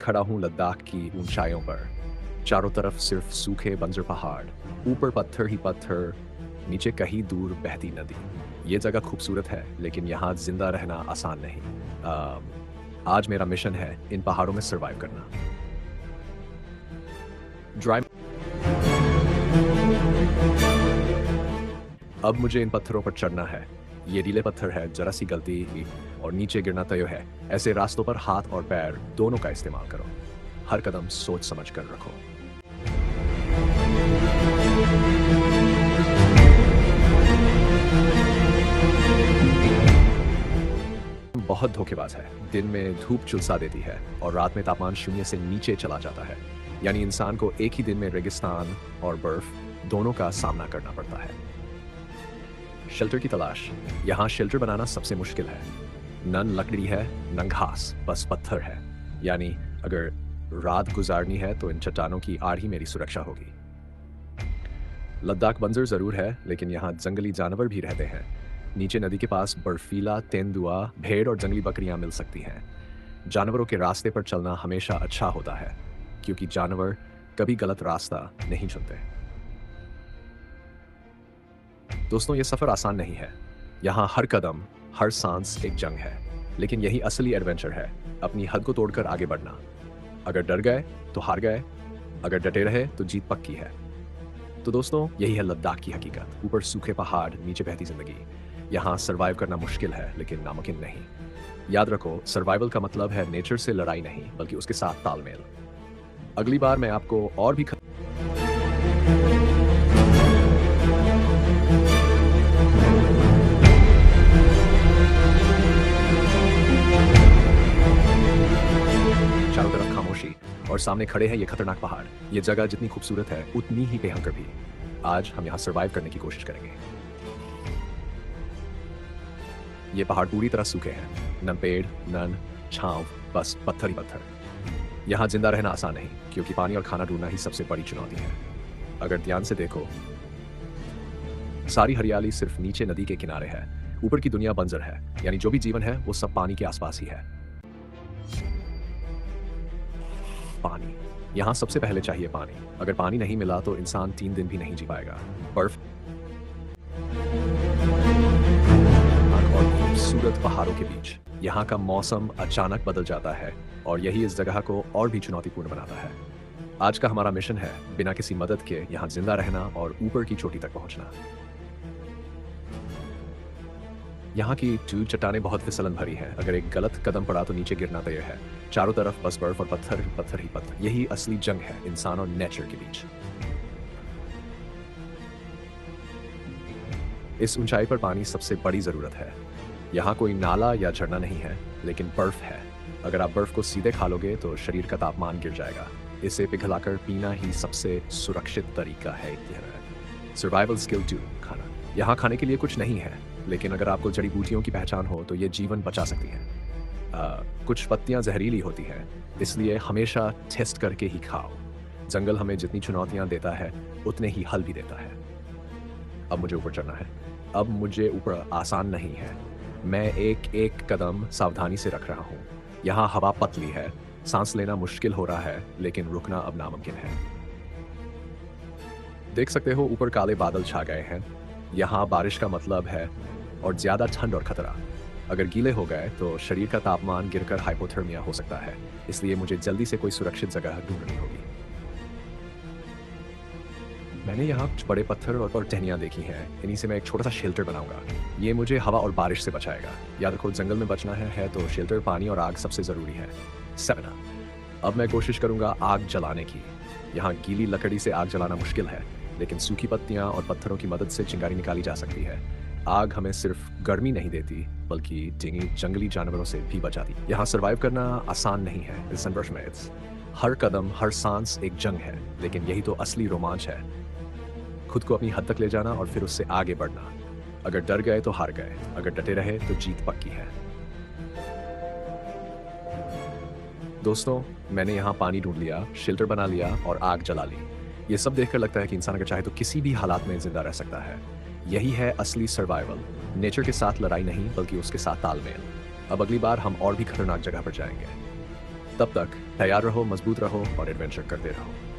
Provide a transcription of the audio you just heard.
खड़ा हूँ लद्दाख की ऊंचाइयों पर। चारों तरफ सिर्फ सूखे बंजर पहाड़, ऊपर पत्थर ही पत्थर, नीचे कहीं दूर बहती नदी। ये जगह खूबसूरत है, लेकिन यहाँ जिंदा रहना आसान नहीं। आज मेरा मिशन है इन पहाड़ों में सरवाइव करना। ड्राई अब मुझे इन पत्थरों पर चढ़ना है। ये ढीले पत्थर है, जरा सी गलती और नीचे गिरना तय है। ऐसे रास्तों पर हाथ और पैर दोनों का इस्तेमाल करो। हर कदम सोच समझ कर रखो। बहुत धोखेबाज है। दिन में धूप झुलसा देती है और रात में तापमान शून्य से नीचे चला जाता है। यानी इंसान को एक ही दिन में रेगिस्तान और बर्फ दोनों का सामना करना पड़ता है। शेल्टर की तलाश। यहाँ शेल्टर बनाना सबसे मुश्किल है। न लकड़ी है, न घास, बस पत्थर है। यानी अगर रात गुजारनी है तो इन चट्टानों की आड़ ही मेरी सुरक्षा होगी। लद्दाख बंजर जरूर है, लेकिन यहाँ जंगली जानवर भी रहते हैं। नीचे नदी के पास बर्फीला तेंदुआ, भेड़ और जंगली बकरियां मिल सकती हैं। जानवरों के रास्ते पर चलना हमेशा अच्छा होता है, क्योंकि जानवर कभी गलत रास्ता नहीं चुनते। दोस्तों, ये सफर आसान नहीं है। यहाँ हर कदम, हर सांस एक जंग है। लेकिन यही असली एडवेंचर है, अपनी हद को तोड़कर आगे बढ़ना। अगर डर गए तो हार गए, अगर डटे रहे तो जीत पक्की है। तो दोस्तों, यही है लद्दाख की हकीकत। ऊपर सूखे पहाड़, नीचे बहती जिंदगी। यहाँ सरवाइव करना मुश्किल है, लेकिन नामुमकिन नहीं। याद रखो, सर्वाइवल का मतलब है नेचर से लड़ाई नहीं, बल्कि उसके साथ तालमेल। अगली बार मैं आपको और भी चारों तरफ खामोशी और सामने खड़े हैं ये खतरनाक पहाड़। ये जगह जितनी खूबसूरत है, उतनी ही भयंकर भी। आज हम यहाँ सरवाइव करने की कोशिश करेंगे। ये पहाड़ पूरी तरह सूखे हैं, न पेड़ न छांव, बस पत्थर ही पत्थर। यहाँ जिंदा रहना आसान नहीं, क्योंकि पानी और खाना ढूंढना ही सबसे बड़ी चुनौती है। अगर ध्यान से देखो, सारी हरियाली सिर्फ नीचे नदी के किनारे है। ऊपर की दुनिया बंजर है, यानी जो भी जीवन है वो सब पानी के आसपास ही है। पानी, यहाँ सबसे पहले चाहिए पानी। अगर पानी नहीं मिला तो इंसान 3 दिन भी नहीं जी पाएगा। बर्फ और खूबसूरत पहाड़ों के बीच यहाँ का मौसम अचानक बदल जाता है, और यही इस जगह को और भी चुनौतीपूर्ण बनाता है। आज का हमारा मिशन है बिना किसी मदद के यहाँ जिंदा रहना और ऊपर की चोटी तक पहुंचना। यहाँ की चट्टानें बहुत फिसलन भरी हैं। अगर एक गलत कदम पड़ा तो नीचे गिरना तय है। चारों तरफ बस बर्फ और पत्थर, पत्थर ही पत्थर। यही असली जंग है इंसान और नेचर के बीच। इस ऊंचाई पर पानी सबसे बड़ी जरूरत है। यहाँ कोई नाला या झरना नहीं है, लेकिन बर्फ है। अगर आप बर्फ को सीधे खा लोगे तो शरीर का तापमान गिर जाएगा। इसे पिघलाकर पीना ही सबसे सुरक्षित तरीका है। सर्वाइवल स्किल 2, खाना। यहाँ खाने के लिए कुछ नहीं है, लेकिन अगर आपको जड़ी बूटियों की पहचान हो तो ये जीवन बचा सकती हैं। कुछ पत्तियां जहरीली होती हैं, इसलिए हमेशा टेस्ट करके ही खाओ। जंगल हमें जितनी चुनौतियां देता है, उतने ही हल भी देता है। अब मुझे ऊपर चढ़ना है। अब मुझे ऊपर आसान नहीं है। मैं एक एक कदम सावधानी से रख रहा हूँ। यहाँ हवा पतली है, सांस लेना मुश्किल हो रहा है, लेकिन रुकना अब नामुमकिन है। देख सकते हो, ऊपर काले बादल छा गए हैं। यहाँ बारिश का मतलब है और ज्यादा ठंड और खतरा। अगर गीले हो गए तो शरीर का तापमान गिरकर हाइपोथर्मिया हो सकता है। इसलिए मुझे जल्दी से कोई सुरक्षित जगह ढूंढनी होगी। मैंने यहाँ कुछ बड़े पत्थर और टहनियाँ देखी हैं। इन्हीं से मैं एक छोटा सा शेल्टर बनाऊंगा। ये मुझे हवा और बारिश से बचाएगा। याद रखो, जंगल में बचना है तो शेल्टर, पानी और आग सबसे जरूरी है। 7। अब मैं कोशिश करूंगा आग जलाने की। यहाँ गीली लकड़ी से आग जलाना मुश्किल है, लेकिन सूखी पत्तियां और पत्थरों की मदद से चिंगारी निकाली जा सकती है। आग हमें सिर्फ गर्मी नहीं देती, बल्कि जंगली जानवरों से भी बचाती। यहाँ सरवाइव करना आसान नहीं है। संघर्ष में हर कदम, हर सांस एक जंग है, लेकिन यही तो असली रोमांच है। खुद को अपनी हद तक ले जाना और फिर उससे आगे बढ़ना। अगर डर गए तो हार गए, अगर डटे रहे तो जीत पक्की है। दोस्तों, मैंने यहाँ पानी ढूंढ लिया, शेल्टर बना लिया और आग जला ली। ये सब देखकर लगता है कि इंसान अगर चाहे तो किसी भी हालात में जिंदा रह सकता है। यही है असली सर्वाइवल। नेचर के साथ लड़ाई नहीं, बल्कि उसके साथ तालमेल। अब अगली बार हम और भी खतरनाक जगह पर जाएंगे। तब तक तैयार रहो, मजबूत रहो और एडवेंचर करते रहो।